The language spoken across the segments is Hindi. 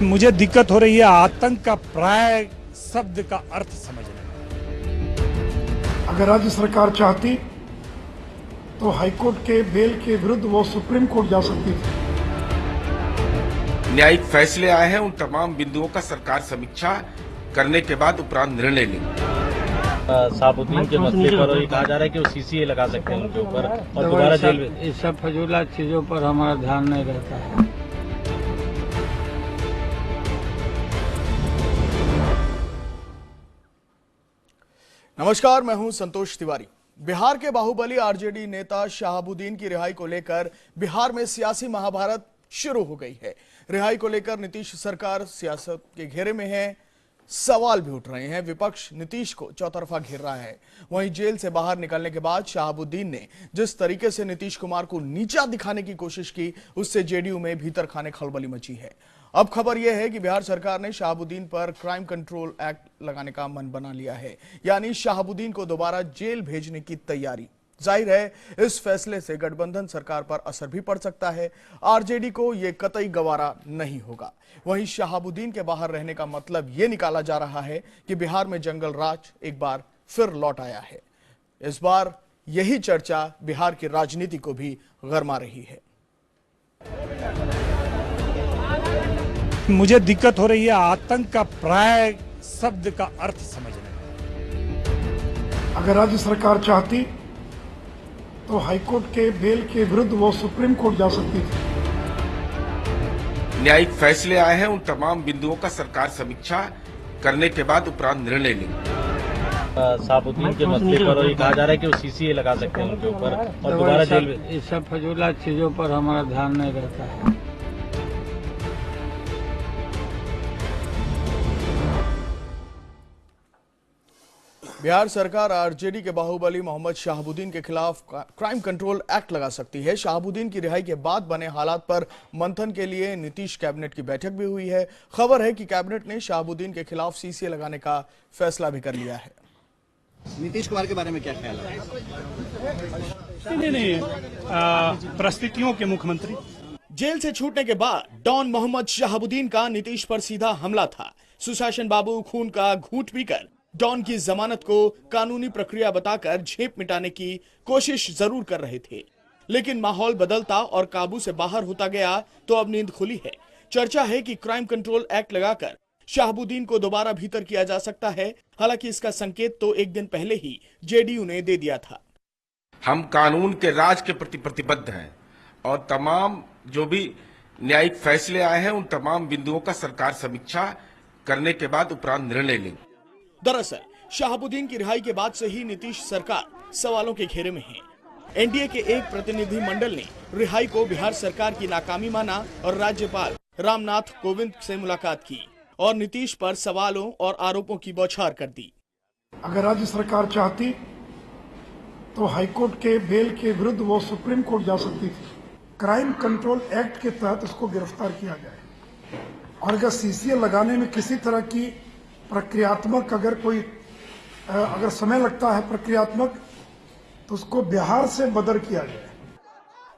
मुझे दिक्कत हो रही है आतंक का प्राय शब्द का अर्थ समझने में। अगर राज्य सरकार चाहती तो हाईकोर्ट के बेल के विरुद्ध वो सुप्रीम कोर्ट जा सकती थी। न्यायिक फैसले आए हैं, उन तमाम बिंदुओं का सरकार समीक्षा करने के बाद उपरांत निर्णय लेंगे। शहाबुद्दीन के मसले पर ये कहा जा रहा है कि वो सीसीए लगा सकते हैं उनके ऊपर और दोबारा जेल में। इस सब फजूला चीजों पर हमारा ध्यान नहीं रहता है। नमस्कार, मैं हूं संतोष तिवारी। बिहार के बाहुबली आरजेडी नेता शहाबुद्दीन की रिहाई को लेकर बिहार में सियासी महाभारत शुरू हो गई है। रिहाई को लेकर नीतीश सरकार सियासत के घेरे में है, सवाल भी उठ रहे हैं। विपक्ष नीतीश को चौतरफा घेर रहा है। वहीं जेल से बाहर निकलने के बाद शहाबुद्दीन ने जिस तरीके से नीतीश कुमार को नीचा दिखाने की कोशिश की, उससे जेडीयू में भीतर खाने खलबली मची है। अब खबर यह है कि बिहार सरकार ने शहाबुद्दीन पर क्राइम कंट्रोल एक्ट लगाने का मन बना लिया है, यानी शहाबुद्दीन को दोबारा जेल भेजने की तैयारी। जाहिर है इस फैसले से गठबंधन सरकार पर असर भी पड़ सकता है। आरजेडी को यह कतई गवारा नहीं होगा। वहीं शहाबुद्दीन के बाहर रहने का मतलब यह निकाला जा रहा है कि बिहार में जंगल राज एक बार फिर लौट आया है। इस बार यही चर्चा बिहार की राजनीति को भी गरमा रही है। मुझे दिक्कत हो रही है आतंक का प्राय शब्द का अर्थ समझने में। अगर राज्य सरकार चाहती तो हाईकोर्ट के बेल के विरुद्ध वो सुप्रीम कोर्ट जा सकती थी। न्यायिक फैसले आए हैं, उन तमाम बिंदुओं का सरकार समीक्षा करने के बाद उपरांत निर्णय लेंगे। शहाबुद्दीन के मसले पर ये कहा जा रहा है कि वो सीसीए लगा सकते हैं उनके ऊपर और दोबारा जेल में। इस सब फजूला चीजों पर हमारा ध्यान नहीं रहता है। बिहार सरकार आरजेडी के बाहुबली मोहम्मद शहाबुद्दीन के खिलाफ क्राइम कंट्रोल एक्ट लगा सकती है। शहाबुद्दीन की रिहाई के बाद बने हालात पर मंथन के लिए नीतीश कैबिनेट की बैठक भी हुई है। खबर है कि कैबिनेट ने शहाबुद्दीन के खिलाफ सीसीए लगाने का फैसला भी कर लिया है। नीतीश कुमार के बारे में क्या ख्याल है? नहीं, परिस्थितियों के मुख्यमंत्री। जेल से छूटने के बाद डॉन मोहम्मद शहाबुद्दीन का नीतीश पर सीधा हमला था। सुशासन बाबू खून का घूंट पीकर डॉन की जमानत को कानूनी प्रक्रिया बताकर झेप मिटाने की कोशिश जरूर कर रहे थे, लेकिन माहौल बदलता और काबू से बाहर होता गया तो अब नींद खुली है। चर्चा है कि क्राइम कंट्रोल एक्ट लगाकर शहाबुद्दीन को दोबारा भीतर किया जा सकता है। हालांकि इसका संकेत तो एक दिन पहले ही जेडीयू ने दे दिया था। हम कानून के राज के प्रति प्रतिबद्ध हैं और तमाम जो भी न्यायिक फैसले आए हैं, उन तमाम बिंदुओं का सरकार समीक्षा करने के बाद उपरांत निर्णय लेंगे। दरअसल शहाबुद्दीन की रिहाई के बाद से ही नीतीश सरकार सवालों के घेरे में है। एनडीए के एक प्रतिनिधि मंडल ने रिहाई को बिहार सरकार की नाकामी माना और राज्यपाल रामनाथ कोविंद से मुलाकात की और नीतीश पर सवालों और आरोपों की बौछार कर दी। अगर राज्य सरकार चाहती तो हाईकोर्ट के बेल के विरुद्ध वो सुप्रीम कोर्ट जा सकती थी। क्राइम कंट्रोल एक्ट के तहत उसको गिरफ्तार किया जाए और अगर सीसीए लगाने में किसी तरह की प्रक्रियात्मक अगर समय लगता है प्रक्रियात्मक, तो उसको बिहार से बदर किया जाए।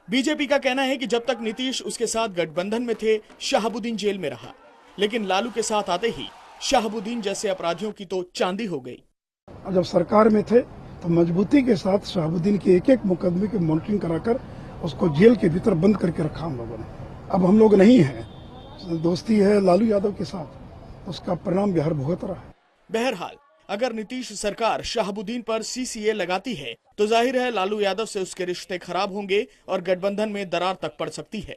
बीजेपी का कहना है कि जब तक नीतीश उसके साथ गठबंधन में थे, शहाबुद्दीन जेल में रहा, लेकिन लालू के साथ आते ही शहाबुद्दीन जैसे अपराधियों की तो चांदी हो गई। जब सरकार में थे तो मजबूती के साथ शहाबुद्दीन के एक एक मुकदमे की मॉनिटरिंग कराकर उसको जेल के भीतर बंद करके रखा हम लोगों ने। अब हम लोग नहीं हैं, दोस्ती है लालू यादव के साथ, उसका परिणाम बिहार भुगत रहा है। बहरहाल अगर नीतीश सरकार शहाबुद्दीन पर सीसीए लगाती है तो जाहिर है लालू यादव से उसके रिश्ते खराब होंगे और गठबंधन में दरार तक पड़ सकती है।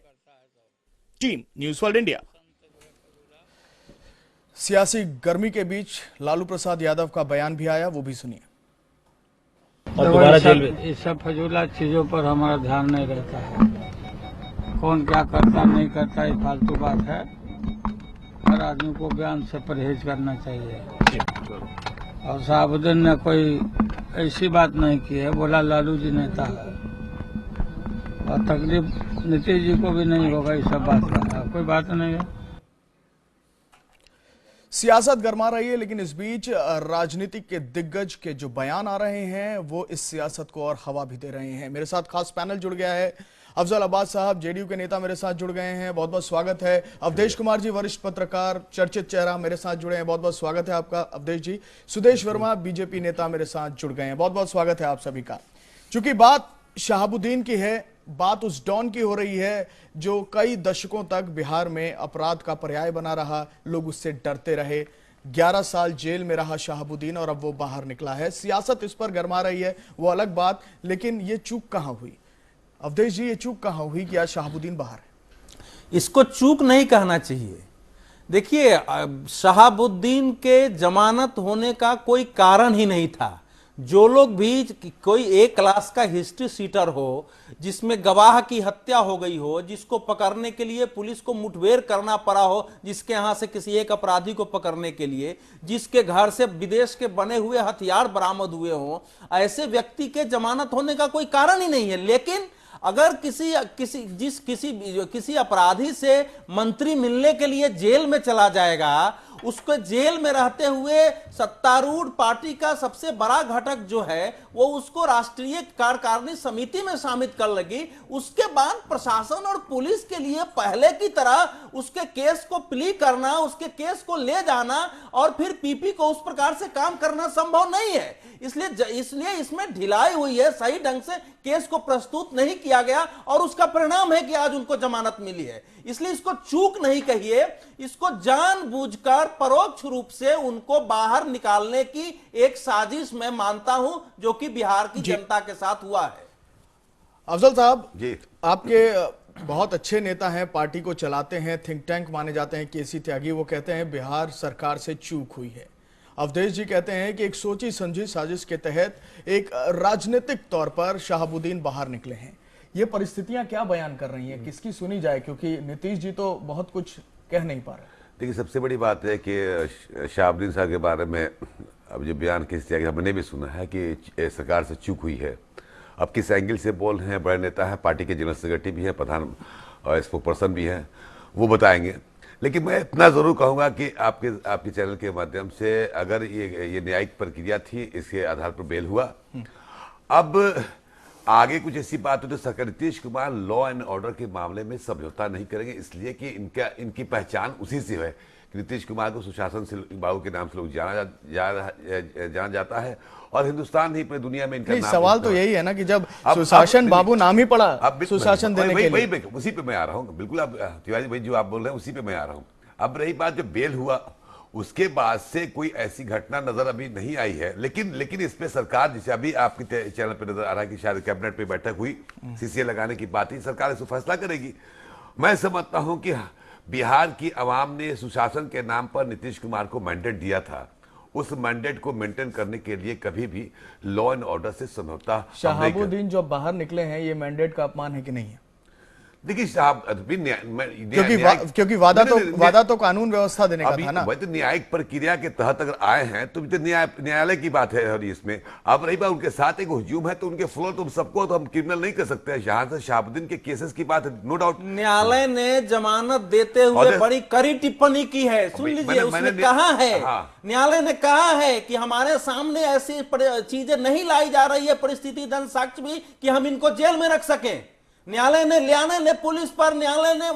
Team news world India. सियासी गर्मी के बीच लालू प्रसाद यादव का बयान भी आया, वो भी सुनिए। और दोबारा जेल में। इस सब फजूला चीजों पर हमारा ध्यान नहीं रहता है। कौन क्या करता नहीं करता ये फालतू बात है। हर आदमी को बयान से परहेज करना चाहिए। और शहाबुद्दीन ने कोई ऐसी बात नहीं की है, बोला लालू जी नेता है और तकलीफ नीतीश जी को भी नहीं होगा इस सब बात का, कोई बात नहीं है। सियासत गरमा रही है, लेकिन इस बीच राजनीतिक के दिग्गज के जो बयान आ रहे हैं वो इस सियासत को और हवा भी दे रहे हैं। मेरे साथ खास पैनल जुड़ गया है। अफजल अब्बास साहब जेडीयू के नेता मेरे साथ जुड़ गए हैं, बहुत बहुत स्वागत है। अवधेश कुमार जी वरिष्ठ पत्रकार, चर्चित चेहरा, मेरे साथ जुड़े हैं, बहुत बहुत स्वागत है आपका अवधेश जी। सुदेश वर्मा बीजेपी नेता मेरे साथ जुड़ गए हैं, बहुत बहुत स्वागत है आप सभी का। चूंकि बात शहाबुद्दीन की है, बात उस डॉन की हो रही है जो कई दशकों तक बिहार में अपराध का पर्याय बना रहा, लोग उससे डरते रहे। 11 साल जेल में रहा शहाबुद्दीन और अब वो बाहर निकला है। सियासत इस पर गरमा रही है, वो अलग बात, लेकिन ये चूक कहां हुई अवधेश जी? ये चूक कहां हुई कि आज शहाबुद्दीन बाहर है? इसको चूक नहीं कहना चाहिए। देखिए, शहाबुद्दीन के जमानत होने का कोई कारण ही नहीं था। जो लोग भी, कोई एक क्लास का हिस्ट्री सीटर हो जिसमें गवाह की हत्या हो गई हो, जिसको पकड़ने के लिए पुलिस को मुठभेड़ करना पड़ा हो, जिसके यहां से किसी एक अपराधी को पकड़ने के लिए, जिसके घर से विदेश के बने हुए हथियार बरामद हुए हों, ऐसे व्यक्ति के जमानत होने का कोई कारण ही नहीं है। लेकिन अगर किसी अपराधी से मंत्री मिलने के लिए जेल में चला जाएगा, उसको जेल में रहते हुए सत्तारूढ़ पार्टी का सबसे बड़ा घटक जो है वो उसको राष्ट्रीय कार्यकारिणी समिति में शामिल कर लगी, उसके बाद प्रशासन और पुलिस के लिए पहले की तरह उसके केस को प्ली करना, उसके केस को ले जाना और फिर पीपी को उस प्रकार से काम करना संभव नहीं है। इसलिए इसमें ढिलाई हुई है, सही ढंग से केस को प्रस्तुत नहीं किया गया और उसका परिणाम है कि आज उनको जमानत मिली है। इसलिए इसको चूक नहीं कहिए, इसको जानबूझकर परोक्ष रूप से उनको बाहर निकालने की एक साजिश मैं मानता हूं, जो कि बिहार की जनता के साथ हुआ है। अफजल साहब जी, आपके बहुत अच्छे नेता हैं, पार्टी को चलाते हैं, थिंक टैंक माने जाते हैं केसी त्यागी, वो कहते हैं बिहार सरकार से चूक हुई है। अवधेश जी कहते हैं कि एक सोची समझी साजिश के तहत एक राजनीतिक तौर पर शहाबुद्दीन बाहर निकले हैं। ये परिस्थितियां क्या बयान कर रही हैं, किसकी सुनी जाए? क्योंकि नीतीश जी तो बहुत कुछ कह नहीं पा रहे। देखिए, सबसे बड़ी बात है कि शहाबुद्दीन साहब के बारे में अब जो बयान किस तरह का हमने भी सुना है कि सरकार से चूक हुई है। अब किस एंगल से बोल रहे हैं, बड़े नेता हैं, पार्टी के जनरल सेक्रेटरी भी हैं, प्रधान और स्पोक पर्सन भी हैं, वो बताएंगे। लेकिन मैं इतना ज़रूर कहूँगा कि आपके चैनल के माध्यम से, अगर ये न्यायिक प्रक्रिया थी, इसके आधार पर बेल हुआ, अब आगे कुछ ऐसी बात हो तो सरकार Nitish Kumar law and order के मामले में समझौता नहीं करेंगे, इसलिए कि इनकी पहचान उसी से है कि नीतीश कुमार को सुशासन से बाबू के नाम से लोग जाना जाता है और हिंदुस्तान ही पूरी दुनिया में इनका नाम। सवाल तो यही है ना कि जब सुशासन बाबू नाम ही पड़ा सुशासन देने के लिए, उसी पे मैं आ रहा हूँ। बिल्कुल, आप तिवारी भाई जो आप बोल रहे हैं उसी पे मैं आ रहा हूँ। अब रही बात, जब बेल हुआ उसके बाद से कोई ऐसी घटना नजर अभी नहीं आई है, लेकिन इस पे सरकार, जैसे अभी आपके चैनल पे नजर आ रहा है कि शायद कैबिनेट पे बैठक हुई, सीसीए लगाने की बात ही, सरकार इसको फैसला करेगी। मैं समझता हूं कि बिहार की आवाम ने सुशासन के नाम पर नीतीश कुमार को मैंडेट दिया था, उस मैंडेट को मेंटेन करने के लिए कभी भी लॉ एंड ऑर्डर से समझौता। शहाबुद्दीन जो बाहर निकले हैं, ये मैंडेट का अपमान है कि नहीं है? देखिए साहब, क्योंकि वादा तो कानून व्यवस्था देने का था ना। वही तो न्यायिक प्रक्रिया के तहत अगर आए हैं तो न्यायालय की बात है इसमें। अब रही बात उनके साथ एक हुजूम है तो उनके फ्लो तो सबको तो हम क्रिमिनल नहीं कर सकते हैं। यहाँ से शहाबुद्दीन के केसेस की बात है, नो डाउट। न्यायालय ने जमानत देते हुए बड़ी कड़ी टिप्पणी की है, सुन लीजिए। उसने कहा है, न्यायालय ने कहा है कि हमारे सामने ऐसी चीजें नहीं लाई जा रही है, परिस्थिति दंड साक्ष्य भी, कि हम इनको जेल में रख सकें। न्यायालय ने पुलिस पर, न्यायालय ने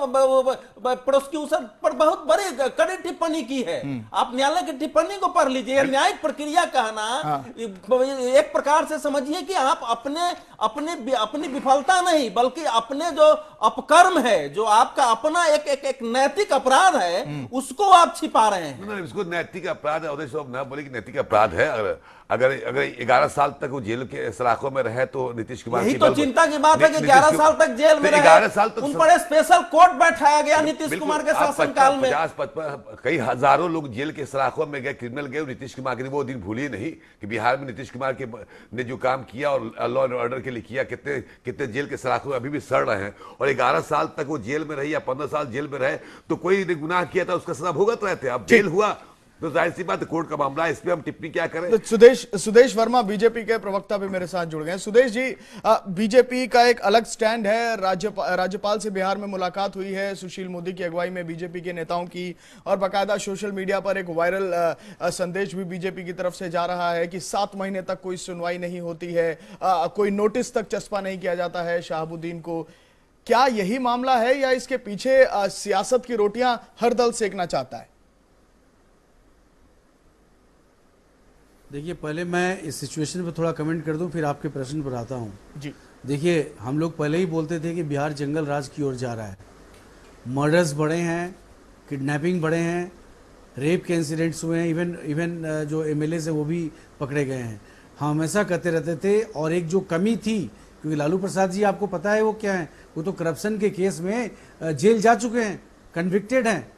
प्रोसिक्यूशन पर बहुत बड़ी कड़ी टिप्पणी की है। आप न्यायालय की टिप्पणी को पढ़ लीजिए। न्यायिक प्रक्रिया कहना एक प्रकार से समझिए कि आप अपनी विफलता नहीं, बल्कि अपने जो अपकर्म है, जो आपका अपना एक नैतिक अपराध है, उसको आप छिपा रहे हैं। इसको नैतिक अपराध न बोले कि नैतिक अपराध है। अगर 11 साल तक वो जेल के सलाखों में रहे तो नीतीश कुमार यही तो चिंता की बात है कि 11 साल तक जेल में रहे। 11 साल तक उन पर स्पेशल कोर्ट बैठाया गया नीतीश कुमार के शासनकाल में। 50-55 कई हजारों लोग जेल के सलाखों में गए, क्रिमिनल गए। नीतीश कुमार के वो दिन भूलिए नहीं कि बिहार में नीतीश कुमार ने जो काम किया और लॉ एंड ऑर्डर के लिए किया, कितने जेल के सलाखों में अभी भी सड़ रहे हैं। और 11 साल तक वो जेल में रही या 15 साल जेल में रहे तो कोई गुनाह किया था उसका सजा भुगत रहे थे। अब जेल हुआ तो जाहिर सी बात, कोर्ट का मामला है, इस पे हम टिप्पणी क्या करें। तो सुदेश वर्मा बीजेपी के प्रवक्ता भी मेरे साथ जुड़ गए हैं। सुदेश जी, बीजेपी का एक अलग स्टैंड है। राज्यपाल से बिहार में मुलाकात हुई है सुशील मोदी की अगुवाई में बीजेपी के नेताओं की, और बाकायदा सोशल मीडिया पर एक वायरल संदेश भी बीजेपी की तरफ से जा रहा है कि 7 महीने तक कोई सुनवाई नहीं होती है, कोई नोटिस तक चस्पा नहीं किया जाता है शहाबुद्दीन को। क्या यही मामला है या इसके पीछे सियासत की रोटियां हर दल सेकना चाहता है? देखिए, पहले मैं इस सिचुएशन पर थोड़ा कमेंट कर दूं, फिर आपके प्रश्न पर आता हूं। जी देखिए, हम लोग पहले ही बोलते थे कि बिहार जंगल राज की ओर जा रहा है। मर्डर्स बढ़े हैं, किडनैपिंग बढ़े हैं, रेप के इंसिडेंट्स हुए हैं, इवन जो एमएलए हैं वो भी पकड़े गए हैं। हम हमेशा कहते रहते थे। और एक जो कमी थी, क्योंकि लालू प्रसाद जी आपको पता है वो क्या है, वो तो करप्शन के केस में जेल जा चुके हैं, कन्विक्टेड हैं।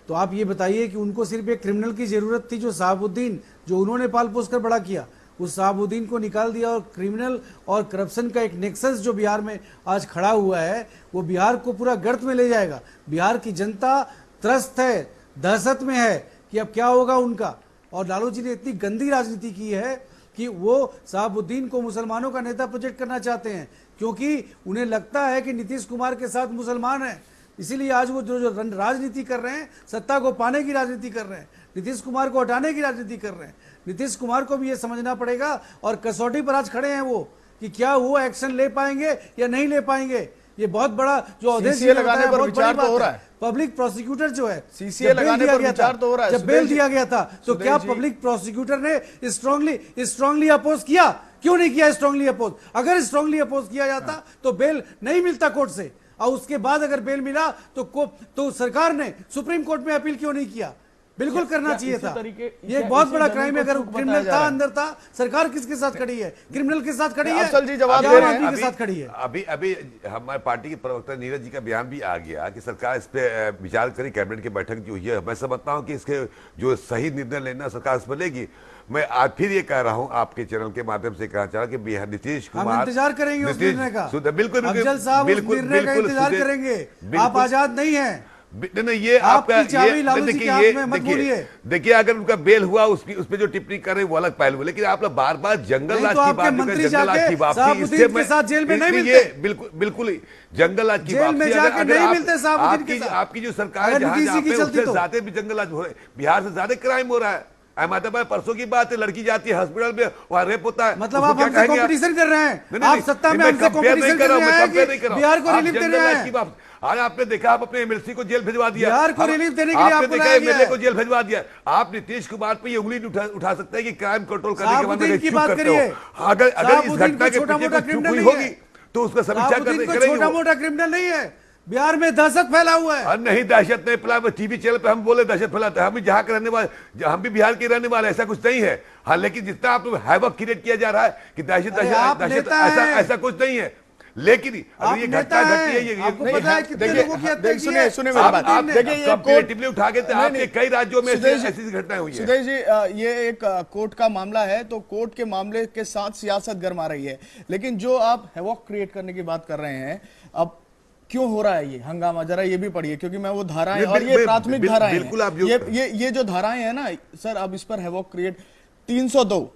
तो आप ये बताइए कि उनको सिर्फ एक क्रिमिनल की जरूरत थी, जो शहाबुद्दीन, जो उन्होंने पाल पोस कर बड़ा किया, उस शहाबुद्दीन को निकाल दिया। और क्रिमिनल और करप्शन का एक नेक्सस जो बिहार में आज खड़ा हुआ है, वो बिहार को पूरा गर्त में ले जाएगा। बिहार की जनता त्रस्त है, दहशत में है कि अब क्या होगा उनका। और लालू जी ने इतनी गंदी राजनीति की है कि वो शहाबुद्दीन को मुसलमानों का नेता प्रोजेक्ट करना चाहते हैं, क्योंकि उन्हें लगता है कि नीतीश कुमार के साथ मुसलमान हैं। इसीलिए आज वो जो राजनीति कर रहे हैं, सत्ता को पाने की राजनीति कर रहे हैं, नीतीश कुमार को हटाने की राजनीति कर रहे हैं। नीतीश कुमार को भी ये समझना पड़ेगा, और कसौटी पर आज खड़े हैं वो, कि क्या वो एक्शन ले पाएंगे या नहीं ले पाएंगे। ये बहुत बड़ा जो सीसीए लगाने पर विचार तो हो रहा है। पब्लिक प्रोसिक्यूटर जो है, सीसीए लगाने पर विचार तो हो रहा है। जब बेल दिया गया था तो क्या पब्लिक प्रोसिक्यूटर ने स्ट्रांगली अपोज किया? क्यों नहीं किया स्ट्रांगली अपोज? अगर स्ट्रांगली अपोज किया जाता तो बेल नहीं मिलता कोर्ट से, और उसके बाद अगर बेल मिला तो सरकार ने सुप्रीम कोर्ट में अपील क्यों नहीं किया? बिल्कुल करना चाहिए था। ये एक बहुत बड़ा क्राइम है। अगर क्रिमिनल था, अंदर था, सरकार किसके साथ खड़ी है? क्रिमिनल के साथ खड़ी है, अफसल जी जवाब दे रहे हैं, के साथ खड़ी है। अभी हमारे पार्टी के प्रवक्ता नीरज जी का बयान भी आ गया कि सरकार इस पे विचार करी। कैबिनेट की बैठक जो हुई है, मैं समझता हूं कि इसके जो सही निर्णय लेना सरकार इस पर लेगी। मैं आज फिर ये कह रहा हूं, आपके चैनल के माध्यम से कहना चाह रहा कि बिहार नीतीश कुमार, हम इंतजार करेंगे उस निर्णय का। बिल्कुल अफजल साहब उस निर्णय का इंतजार करेंगे। आप आजाद नहीं है। नहीं, ये आपका देखिए, अगर उनका बेल हुआ, उस पे जो टिप्पणी कर रहे हैं वो अलग पहलू है। लेकिन आप लोग बार बार जंगल राज की बात, जंगल राज की वापसी, इससे बिल्कुल जंगल राज की वापसी। आपकी जो सरकार है, जहां पे उससे ज्यादा भी जंगल राज हो रहा है, बिहार से ज्यादा क्राइम हो रहा है। अहमदाबाद परसों की बात है, लड़की जाती है हॉस्पिटल में, वहां रेप होता है। मतलब आप हमसे कंपटीशन कर रहे हैं? आप सत्ता में हमसे कंपटीशन कर रहे हैं कि बिहार को रिलीफ दे रहे हैं? आज आपने देखा, आप अपने एमएलसी को जेल भिजवा दिया, बिहार को रिलीफ देने के लिए आपने देखा एमएलए को जेल भिजवा दिया। आप नीतीश कुमार पे ये उंगली उठा सकते हैं कि क्राइम कंट्रोल करने के बारे में चुप करते हो। अगर इस घटना के पीछे कोई चूक हुई होगी तो उसका समीक्षा करेंगे। छोटा मोटा क्रिमिनल नहीं है, बिहार में दहशत फैला हुआ है। नहीं, दहशत नहीं फैला। टीवी चैनल पे हम बोले दहशत फैलाते हैं। हम भी जहाँ के रहने वाले, हम भी बिहार के रहने वाले, ऐसा कुछ नहीं है। हाँ, लेकिन जितना आप हैवक क्रिएट किया जा रहा है कि दहशत ऐसा कुछ नहीं है। लेकिन अगर ये घटना घटी है, ये सुनिए आप कंपैरेटिवली उठा के आपके कई राज्यों में ऐसी घटनाएं हुई है। सुदेश जी, ये एक कोर्ट का मामला है, तो कोर्ट के मामले के साथ सियासत गरमा रही है। लेकिन जो आप हैवॉक क्रिएट करने की बात कर रहे हैं, अब क्यों हो रहा है ये हंगामा, जरा ये भी पढ़िए, क्योंकि मैं वो धाराएं और ये प्राथमिक धाराएं हैं, ये जो धाराएं हैं ना सर, अब इस पर हैवॉक क्रिएट 302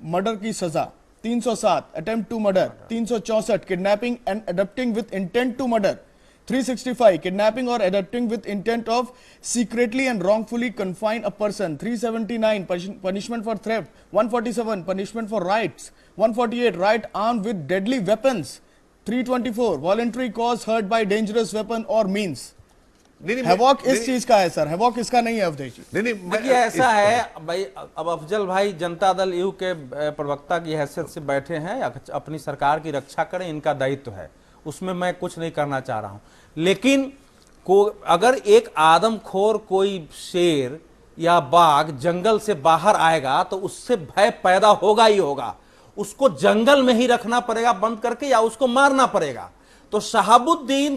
मर्डर की सजा, 307 attempt to murder, 364 kidnapping and abducting with intent to murder, 365 kidnapping और abducting with intent of secretly and wrongfully confine a person, 379 punishment for theft, 147 punishment for riots, 148 riot armed with deadly weapons, 324 voluntary cause hurt by dangerous weapon और मींस। हैवॉक इस चीज का है सर, हैवॉक इसका नहीं है अवधेश जी। देखिए ऐसा है भाई, अब अफजल भाई जनता दल यू के प्रवक्ता की हैसियत से बैठे हैं, अपनी सरकार की रक्षा करें, इनका दायित्व है, उसमें मैं कुछ नहीं करना चाह रहा हूं। लेकिन अगर एक आदमखोर कोई शेर या बाघ जंगल से बाहर आएगा तो उससे भय पैदा होगा ही होगा। उसको जंगल में ही रखना पड़ेगा बंद करके, या उसको मारना पड़ेगा। तो शहाबुद्दीन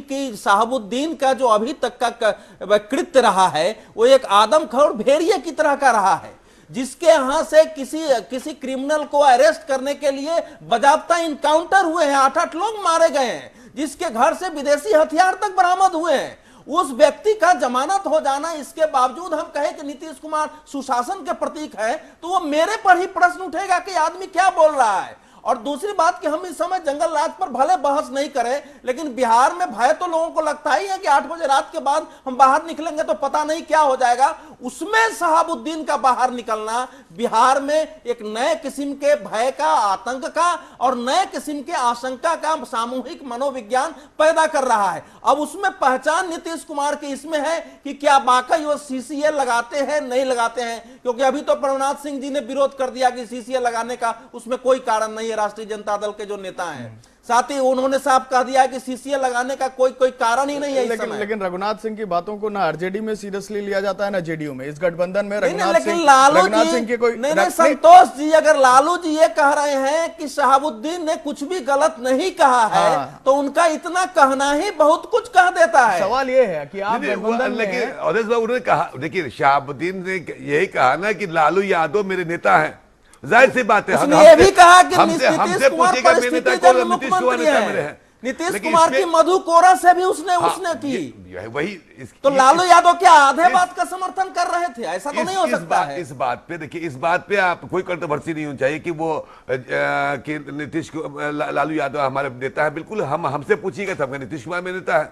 का जो अभी तक का कृत्य रहा है, वो एक आदमखोर भेड़िए की तरह का रहा है, जिसके यहां से किसी क्रिमिनल को अरेस्ट करने के लिए बाजाबता इनकाउंटर हुए हैं, 8-8 लोग मारे गए हैं, जिसके घर से विदेशी हथियार तक बरामद हुए हैं। उस व्यक्ति का जमानत हो जाना, इसके बावजूद हम कहें कि नीतीश कुमार सुशासन के प्रतीक है, तो वो मेरे पर ही प्रश्न उठेगा कि आदमी क्या बोल रहा है। और दूसरी बात कि हम इस समय जंगल राज पर भले बहस नहीं करें, लेकिन बिहार में भय तो लोगों को लगता ही है कि 8 बजे रात के बाद हम बाहर निकलेंगे तो पता नहीं क्या हो जाएगा। उसमें शहाबुद्दीन का बाहर निकलना बिहार में एक नए किस्म के भय का, आतंक का और नए किस्म के आशंका का सामूहिक मनोविज्ञान पैदा कर रहा है। अब उसमें पहचान नीतीश कुमार की इसमें है कि क्या वाकई वो सीसीए लगाते हैं नहीं लगाते हैं, क्योंकि अभी तो प्रभुनाथ सिंह जी ने विरोध कर दिया कि सीसीए लगाने का उसमें कोई कारण नहीं है। राष्ट्रीय जनता दल के जो नेता हैं, साथ ही उन्होंने साफ कह दिया कि सीसीए लगाने का कोई कारण ही नहीं है इस समय। लेकिन रघुनाथ सिंह की बातों को ना आरजेडी में सीरियसली लिया जाता है ना जेडीयू में। इस गठबंधन में रघुनाथ सिंह के कोई नहीं, संतोष जी, अगर लालू जी ये कह रहे हैं कि शहाबुद्दीन ने कुछ भी गलत नहीं कहा है, तो उनका इतना कहना ही बहुत कुछ कह देता है। सवाल ये है कि आप गठबंधन में, लेकिन अवधेश बाबू ने कहा, देखिए शहाबुद्दीन ने यही कहा ना कि लालू यादव मेरे नेता है, जाहिर सी बात है। उसने ये भी कहा कि हमसे नीतीश कुमार पूछेगा मेरे नेता कौन, नीतीश कुमार नेता मेरे हैं। नीतीश कुमार की मधु कोरा से भी उसने की वही। तो लालू यादव क्या आधे बात का समर्थन कर रहे थे? ऐसा तो नहीं हो सकता है। इस बात पे देखिए, इस बात पे आप कोई कंट्रोवर्सी नहीं होनी चाहिए कि वो कि नीतीश लालू यादव हमारे नेता है। बिल्कुल हमसे पूछिएगा तो हमका नीतीश कुमार मेरे नेता है।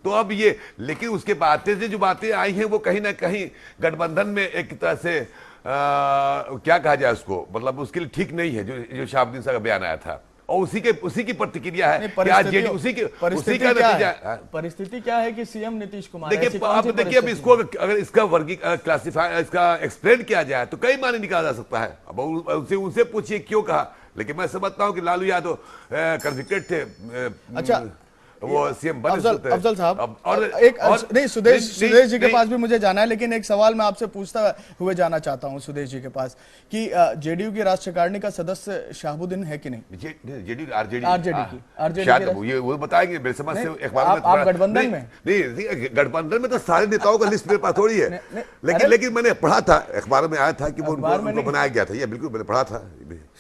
तो अब ये, लेकिन उसके बातें से जो बातें आई हैं वो कहीं ना कहीं गठबंधन में एक तरह से क्या कहा जाए उसको, मतलब उसके लिए ठीक नहीं है जो शहाबुद्दीन साहब का बयान आया था। और उसी की प्रतिक्रिया है कि आज जेडी उसी का नतीजा। परिस्थिति क्या है कि सीएम नीतीश कुमार, देखिए आप देखिए, अब इसको अगर इसका क्लासिफाई, इसका एक्सप्लेन किया जाए तो कई माने निकाला जा सकता है। अब उनसे पूछिए क्यों कहा, लेकिन मैं समझता हूं कि लालू यादव कन्विक्टेड थे। अच्छा, वो सीएम बन अफजल साहब नहीं, सुदेश जी के पास भी मुझे जाना है, लेकिन एक सवाल मैं आपसे पूछता हुए जाना चाहता हूं सुदेश जी के पास कि जेडीयू की राष्ट्रीय कार्यकारिणी का सदस्य शहाबुद्दीन है कि नहीं? जेडीयू आरजेडी ये वो बताएंगे मेरे समझ से। आप गठबंधन में नहीं, गठबंधन में तो सारे नेताओं का लिस्ट मेरे पास थोड़ी है, लेकिन मैंने पढ़ा था, अखबार में आया था कि वो उनको बनाया गया था। ये बिल्कुल मैंने पढ़ा था।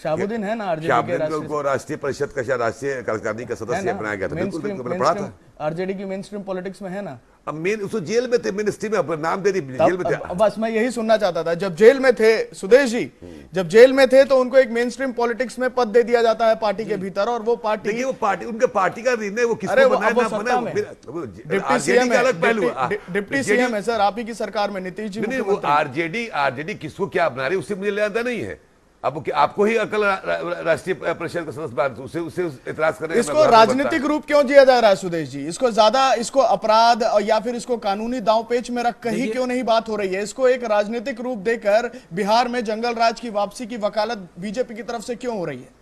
शहाबुद्दीन है ना आरजेडी को राष्ट्रीय परिषद का, राष्ट्रीय कार्यकारिणी का सदस्य बनाया गया था। बिल्कुल मैंने पढ़ा था। आरजेडी की मेन स्ट्रीम पॉलिटिक्स में है ना। अब मेन उसको जेल में थे, मिनिस्ट्री में अपना नाम दे दी, जेल में थे। बस मैं यही सुनना चाहता था, जब जेल में थे सुदेश जी, जब जेल में थे तो उनको एक मेन स्ट्रीम पॉलिटिक्स में पद दे दिया जाता है पार्टी के भीतर, और वो पार्टी, देखिए वो पार्टी, उनके पार्टी का निर्णय वो किसको बनाया ना बनाया, डिप्टी सीएम अलग पहलू, डिप्टी सीएम है सर, आप ही की सरकार में नीतीश जी। नहीं, वो आरजेडी किसको क्या बना रही है उससे मुझे लेना नहीं है। अब आपको ही अकल राष्ट्रीय परिषद का सदस्य उससे इतराज कर रहे हैं। इसको राजनीतिक रूप क्यों दिया जा रहा है सुदेश जी? इसको ज्यादा, इसको अपराध या फिर इसको कानूनी दांव पेच में रख ही क्यों नहीं बात हो रही है? इसको एक राजनीतिक रूप देकर बिहार में जंगल राज की वापसी की वकालत बीजेपी की तरफ से क्यों हो रही है?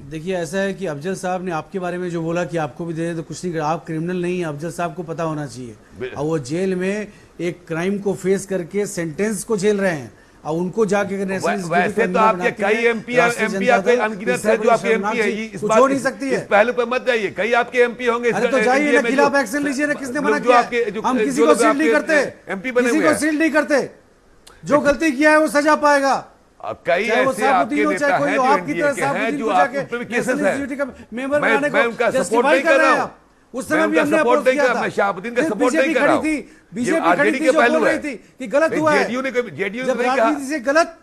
देखिए, ऐसा है कि अफजल साहब ने आपके बारे में जो बोला कि आपको भी दे दें तो कुछ नहीं कर, आप क्रिमिनल नहीं है, अफजल साहब को पता होना चाहिए। और वो जेल में एक क्राइम को फेस करके सेंटेंस को झेल रहे हैं, और उनको जाके वैसे तो आपके कई एमपी आपके अनगिनत है जो आपके एमपी है, इस बात हो नहीं सकती है। इस पहलू पे मत जाइए, कई आपके एमपी होंगे। अरे तो जाइए ना, खिलाफ एक्शन लीजिए ना। किसने मना किया? हम किसी को सील नहीं करते, एमपी बने किसी को सील नहीं करते। जो गलती किया है वो सजा पाएगा। कई ऐसे आपके नेता हैं जो एनडीए के हैं, जो आपके केसेस हैं। मैं उनका सपोर्ट नहीं कर रहा हूं, उस समय भी हमने अपोज किया था। मैं शहाबुद्दीन का सपोर्ट नहीं कर रहा हूं। बीजेपी खड़ी थी जो बोल रही थी कि गलत हुआ है। जेडीयू ने जब राजनीति से गलत,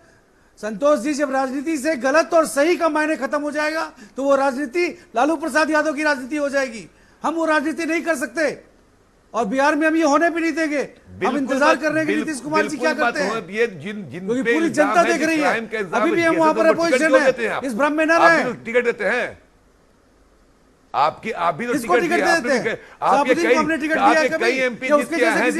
संतोष जी, जब राजनीति से गलत और सही का मायने खत्म हो जाएगा तो वो राजनीति लालू प्रसाद यादव की राजनीति हो जाएगी। हम वो राजनीति नहीं कर सकते, और बिहार में हम ये होने भी नहीं देंगे। हम इंतजार कर रहे हैं कि नीतीश कुमार जी क्या करते हैं, क्योंकि पूरी जनता देख रही है। अभी भी हम वहां पर अपोजिशन है, इस भ्रम में न रहे। टिकट देते हैं आप भी तो टिकट देते हैं। आपके कई एमपी जीत के हैं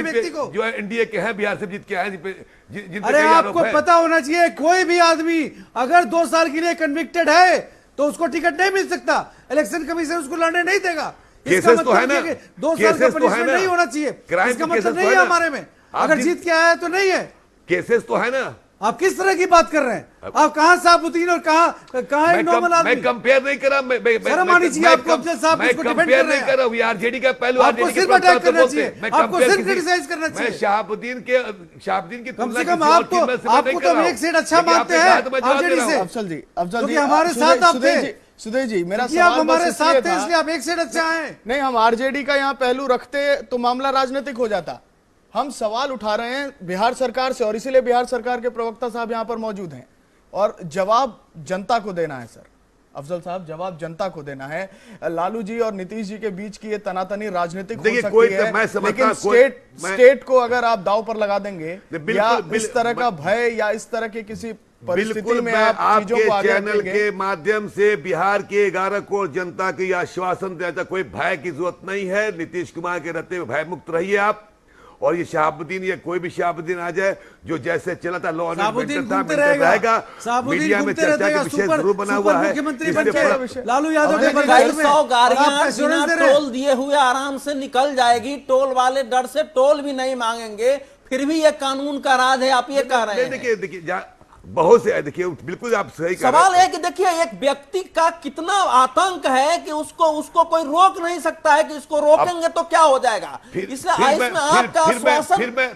जो एनडीए के हैं, बिहार से जीत के हैं। अरे आपको पता होना चाहिए, कोई भी आदमी अगर 2 साल के लिए कन्विक्टेड है तो उसको टिकट नहीं मिल सकता। इलेक्शन कमीशन उसको लड़ने नहीं देगा। केसेस तो है ना, 2 साल का पनिशमेंट नहीं होना चाहिए, इसका मतलब नहीं है हमारे में। अगर जीत के आया है तो नहीं है। केसेस तो है ना। आप किस तरह की बात कर रहे हैं? आप कहां शहाबुद्दीन और कहां एक नॉर्मल आदमी? मैं कंपेयर नहीं कर रहा। शर्म आनी चाहिए आपको। अफजल साहब इसको डिफेंड कर रहे हैं। मैं आरजेडी का पहलू, आपको सिर्फ अटैक करना चाहिए, आपको सिर्फ क्रिटिसाइज करना चाहिए। मैं शहाबुद्दीन की कम से कम आपको तो एक सीट अच्छा मानते हैं आरजेडी से। अफजल जी हमारे साथ आप थे। सुदेश जी, मेरा सवाल आप हमारे साथ थे, इसलिए आप एक सीट अच्छा हैं। नहीं, हम आरजेडी का यहाँ पहलू रखते तो मामला राजनीतिक हो जाता। हम सवाल उठा रहे हैं बिहार सरकार से, और इसीलिए बिहार सरकार के प्रवक्ता साहब यहाँ पर मौजूद हैं और जवाब जनता को देना है। सर अफजल साहब, जवाब जनता को देना है। लालू जी और नीतीश जी के बीच की ये तनातनी राजनीतिक हो सकती है, लेकिन स्टेट को अगर आप दांव पर लगा देंगे या इस तरह का भय या इस तरह के किसी परिस्थिति में आप चीजों को आगे चैनल के माध्यम से बिहार के 11 करोड़ जनता को आश्वासन देता, कोई भय की जरूरत नहीं है। नीतीश कुमार के रहते हुए भय मुक्त रहिए आप। और ये शहाबुद्दीन या कोई भी शहाबुद्दीन आ जाए, जो जैसे चला था लॉ एंड ऑर्डर रहेगा, मीडिया में चर्चा का विषय जरूर बना हुआ है। लालू यादव के कई 100 गाड़ियां बिना टोल दिए हुए आराम से निकल जाएगी, टोल वाले डर से टोल भी नहीं मांगेंगे, फिर भी ये कानून का राज है, आप ये कह रहे हैं। देखिए बहुत से, देखिए बिल्कुल आप सही कह रहे हैं। सवाल है कि देखिए एक व्यक्ति का कितना आतंक है कि उसको कोई रोक नहीं सकता है कि इसको रोकेंगे तो क्या हो जाएगा। इसलिए इसमें आपका आश्वासन,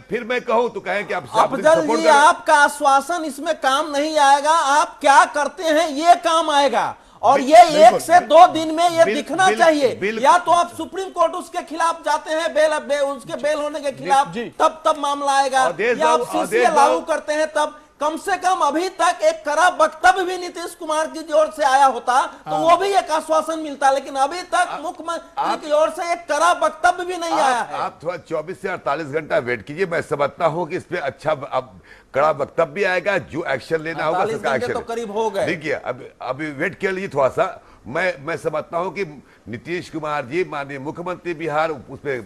फिर मैं कहूं तो कहें कि आप अफजल जी आपका आश्वासन इसमें काम नहीं आएगा, आप क्या करते हैं ये काम आएगा। और ये 1 से 2 दिन में ये दिखना चाहिए। या तो आप सुप्रीम कोर्ट उसके खिलाफ जाते हैं, उसके बेल होने के खिलाफ, तब मामला आएगा, या आप सीसीए लागू करते हैं तब। कम से कम अभी तक एक कड़ा वक्तव्य भी नीतीश कुमार की ओर से आया होता तो वो भी एक आश्वासन मिलता, लेकिन अभी तक मुख्यमंत्री की ओर से एक कड़ा वक्तव्य भी नहीं आया है। आप थोड़ा 24 से 48 घंटा वेट कीजिए, मैं समझता हूं कि इस पे अच्छा अब कड़ा वक्तव्य भी आएगा, जो एक्शन लेना होगा सरकार एक्शन। तो करीब हो गए, देखिए अभी वेट कर लीजिए थोड़ा सा। मैं समझता हूं कि नीतीश कुमार जी माननीय मुख्यमंत्री बिहार, उस पर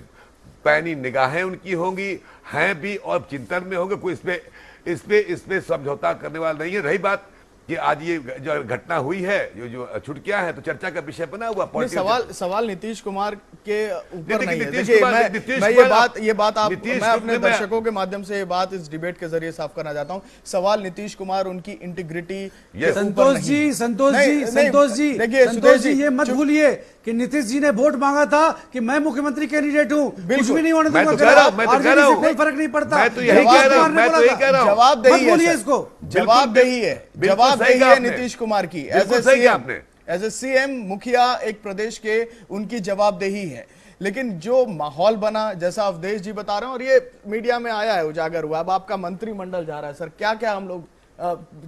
पैनी निगाहें उनकी होंगी, हैं भी, और चिंतन में होंगे। कोई इस पे समझौता करने वाला नहीं है। रही बात कि आज ये जो घटना हुई है, जो छुटकियां हैं, तो चर्चा का विषय बना हुआ। सवाल नीतीश कुमार के ऊपर नहीं है। देखिए मैं ये बात मैं अपने दर्शकों के माध्यम से ये बात इस डिबेट के जरिए साफ करना चाहता हूं। सवाल नीतीश कुमार उनकी इंटीग्रिटी, संतोष जी ये मत भूलिए कि नीतीश जी ने वोट मांगा था कि मैं मुख्यमंत्री कैंडिडेट हूं, कुछ भी नहीं होने दूंगा, कोई फर्क नहीं पड़ता। जवाबदेही इसको, जवाबदेही है नीतीश कुमार की एज ए सीएम, मुखिया एक प्रदेश के, उनकी जवाबदेही है। लेकिन जो माहौल बना, जैसा अवधेश जी बता रहे हैं, और ये मीडिया में आया है, उजागर हुआ, अब आपका मंत्रिमंडल जा रहा है। सर क्या क्या हम लोग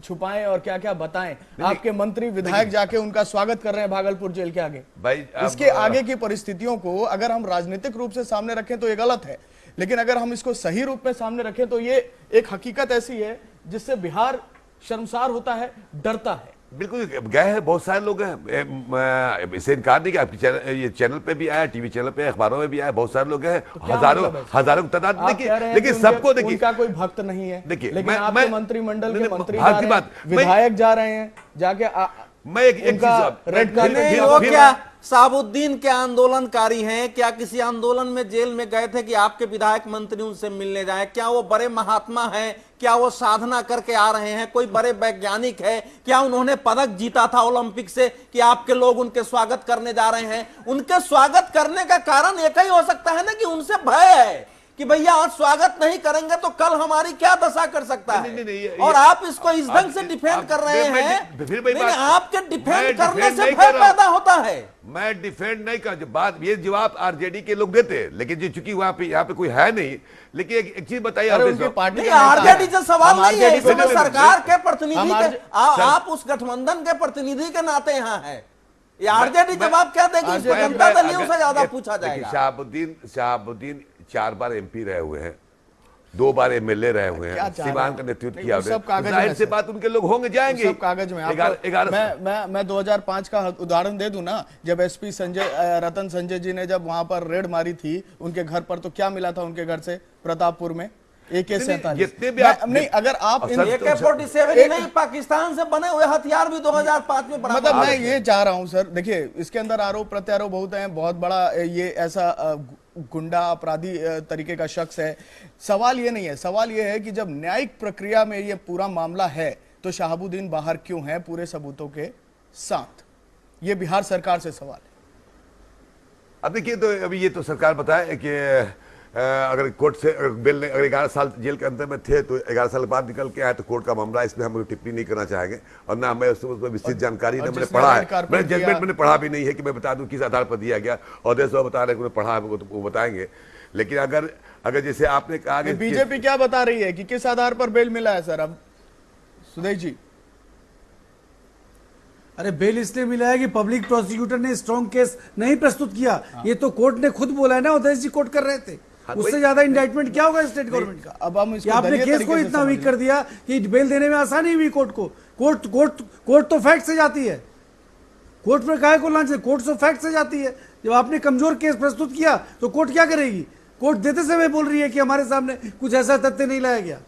छुपाएं और क्या क्या बताएं? आपके मंत्री विधायक जाके उनका स्वागत कर रहे हैं भागलपुर जेल के आगे। भाई इसके आगे की परिस्थितियों को अगर हम राजनीतिक रूप से सामने रखें तो ये गलत है, लेकिन अगर हम इसको सही रूप में सामने रखें तो ये एक हकीकत ऐसी है जिससे बिहार शर्मसार होता है, डरता है। बिल्कुल गए हैं, बहुत सारे लोग हैं, इसे इनकार नहीं कि ये चैनल पे भी आया, टीवी चैनल पे, अखबारों में भी आया, बहुत सारे लोग हैं, हजारों की तादाद। लेकिन सबको देखिए, उनका कोई भक्त नहीं है। देखिए लेकिन आपके मंत्रिमंडल के मंत्री विधायक जा रहे हैं, जाके मैं एक रेड कार्पेट। क्या शहाबुद्दीन के आंदोलनकारी हैं? क्या किसी आंदोलन में जेल में गए थे कि आपके विधायक मंत्री उनसे मिलने जाए? क्या वो बड़े महात्मा हैं? क्या वो साधना करके आ रहे हैं? कोई बड़े वैज्ञानिक है? क्या उन्होंने पदक जीता था ओलंपिक से कि आपके लोग उनके स्वागत करने जा रहे हैं? उनके स्वागत करने का कारण एक ही हो सकता है ना कि उनसे भय है कि भैया आज स्वागत नहीं करेंगे तो कल हमारी क्या दशा कर सकता है। और आप इसको इस ढंग से डिफेंड कर रहे हैं। फिर आपके डिफेंड करने से भय पैदा होता है। मैं डिफेंड नहीं कर, बात ये जवाब आरजेडी के लोग देते, लेकिन जो चूंकि वहां पे यहाँ पे कोई है नहीं। लेकिन एक चीज बताइए, आरजेडी से सवाल नहीं है, इसमें सरकार के प्रतिनिधि के, आप उस गठबंधन के प्रतिनिधि के नाते यहाँ है। ये आरजेडी जवाब क्या देगी? जनता दल उससे ज्यादा पूछा जाएगा। शहाबुद्दीन 4 बार एमपी रहे हुए हैं, 2 बार एमएलए रहे हुए हैं, सीमान का नेतृत्व किया, जाहिर सी बात उनके लोग होंगे, जाएंगे। सब कागज में। मैं 2005 का उदाहरण दे दूं ना, जब एसपी रतन संजय जी ने जब वहां पर रेड मारी थी उनके घर पर, तो क्या मिला था उनके घर से प्रतापपुर में? AK-47 नहीं, अगर आप AK-47 नहीं, पाकिस्तान से बने हुए हथियार भी 2005 में मतलब मैं ये चाह रहा हूं सर, देखिए इसके अंदर आरोप प्रत्यारोप बहुत हैं, बहुत बड़ा ये ऐसा गुंडा अपराधी तरीके का शख्स है। सवाल ये नहीं है, सवाल ये है कि जब न्यायिक प्रक्रिया में ये पूरा मामला है तो शहाबुद्दीन बाहर क्यों है पूरे सबूतों के साथ? ये बिहार सरकार से सवाल है। अब देखिए, तो अभी ये तो सरकार बताए कि अगर कोर्ट से बेल अगर 11 साल जेल के अंदर में थे तो 11 साल बाद निकल के आए तो कोर्ट का मामला, इसमें हम टिप्पणी नहीं करना चाहेंगे। और ना मैं उसमें विस्तृत जानकारी, ना मैंने पढ़ा है, मैंने जजमेंट मैंने पढ़ा भी नहीं है कि मैं बता दूं किस आधार पर दिया गया, और देश बता रहे हैं पढ़ा है वो बताएंगे। लेकिन अगर जैसे आपने कहा कि बीजेपी क्या बता रही है कि किस आधार पर बेल मिला है सर? अब सुदेश जी अरे बेल इसलिए मिला है कि पब्लिक प्रोसिक्यूटर ने स्ट्रॉन्ग केस नहीं प्रस्तुत किया। ये तो कोर्ट ने खुद बोला है ना, उदय जी कोर्ट कर रहे थे। उससे ज्यादा इंडाइटमेंट क्या होगा स्टेट गवर्नमेंट का? अब हम इसको आपने दलीय केस तरीके को से इतना समझ वीक लें। कर दिया कि बेल देने में आसानी हुई कोर्ट को। कोर्ट तो फैक्ट से जाती है। कोर्ट में काहे को लाना चाहिए? कोर्ट तो फैक्ट से जाती है। जब आपने कमजोर केस प्रस्तुत किया तो कोर्ट क्या करेगी? कोर्ट देते समय बोल रही है कि हमारे सामने कुछ ऐसा तथ्य नहीं लाया गया।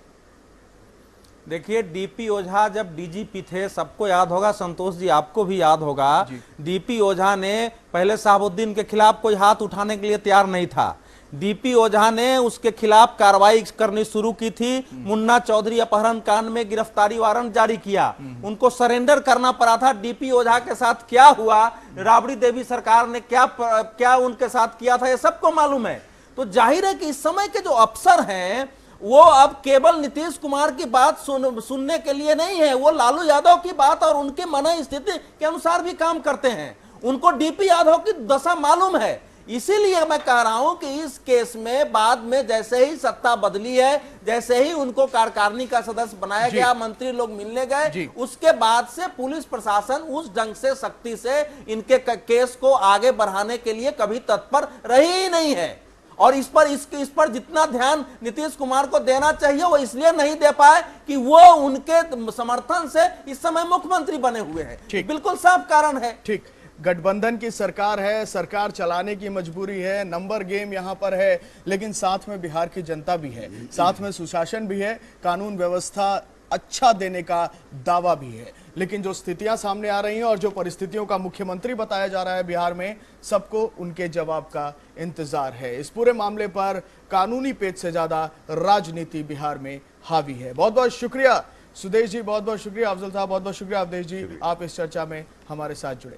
देखिए, डीपी ओझा जब डीजीपी थे, सबको याद होगा, संतोष जी आपको भी याद होगा, डीपी ओझा ने पहले शहाबुद्दीन के खिलाफ कोई हाथ उठाने के लिए तैयार नहीं था। डीपी ओझा ने उसके खिलाफ कार्रवाई करनी शुरू की थी। मुन्ना चौधरी अपहरण कांड में गिरफ्तारी वारंट जारी किया, उनको सरेंडर करना पड़ा था। डीपी ओझा के साथ क्या हुआ, राबड़ी देवी सरकार ने क्या उनके साथ किया था, ये सबको मालूम है। तो जाहिर है कि इस समय के जो अफसर हैं वो अब केवल नीतीश कुमार की बात सुनने के लिए नहीं है, वो लालू यादव की बात और उनके मन स्थिति के अनुसार भी काम करते हैं। उनको डीपी यादव की दशा मालूम है। इसीलिए मैं कह रहा हूं कि इस केस में बाद में जैसे ही सत्ता बदली है, जैसे ही उनको कार्यकारिणी का सदस्य बनाया गया, मंत्री लोग मिलने गए, उसके बाद से पुलिस प्रशासन उस ढंग से सख्ती से इनके केस को आगे बढ़ाने के लिए कभी तत्पर रही ही नहीं है। और इस पर जितना ध्यान नीतीश कुमार को देना चाहिए वो इसलिए नहीं दे पाए कि वो उनके समर्थन से इस समय मुख्यमंत्री बने हुए हैं। बिल्कुल साफ कारण है। ठीक, गठबंधन की सरकार है, सरकार चलाने की मजबूरी है, नंबर गेम यहाँ पर है, लेकिन साथ में बिहार की जनता भी है, साथ में सुशासन भी है, कानून व्यवस्था अच्छा देने का दावा भी है। लेकिन जो स्थितियां सामने आ रही हैं और जो परिस्थितियों का मुख्यमंत्री बताया जा रहा है बिहार में, सबको उनके जवाब का इंतजार है। इस पूरे मामले पर कानूनी पेच से ज्यादा राजनीति बिहार में हावी है। बहुत बहुत शुक्रिया सुदेश जी, बहुत बहुत शुक्रिया अफजल साहब, बहुत बहुत शुक्रिया अवधेश जी, आप इस चर्चा में हमारे साथ जुड़े।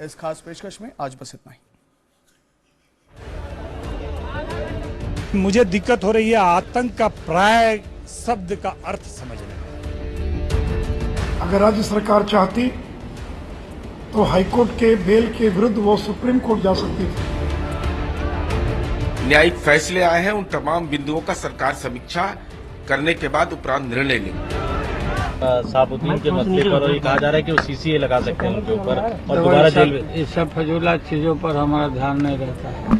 इस खास पेशकश में आज बस इतना ही। मुझे दिक्कत हो रही है आतंक का प्राय शब्द का अर्थ समझने में। अगर राज्य सरकार चाहती तो हाईकोर्ट के बेल के विरुद्ध वो सुप्रीम कोर्ट जा सकती थी। न्यायिक फैसले आए हैं, उन तमाम बिंदुओं का सरकार समीक्षा करने के बाद उपरांत निर्णय लेगी। शहाबुद्दीन के मसले पर ये कहा जा रहा है कि वो सीसीए लगा सकते हैं उनके ऊपर और दोबारा जेल में। इस सब फजूला चीजों पर हमारा ध्यान नहीं रहता है।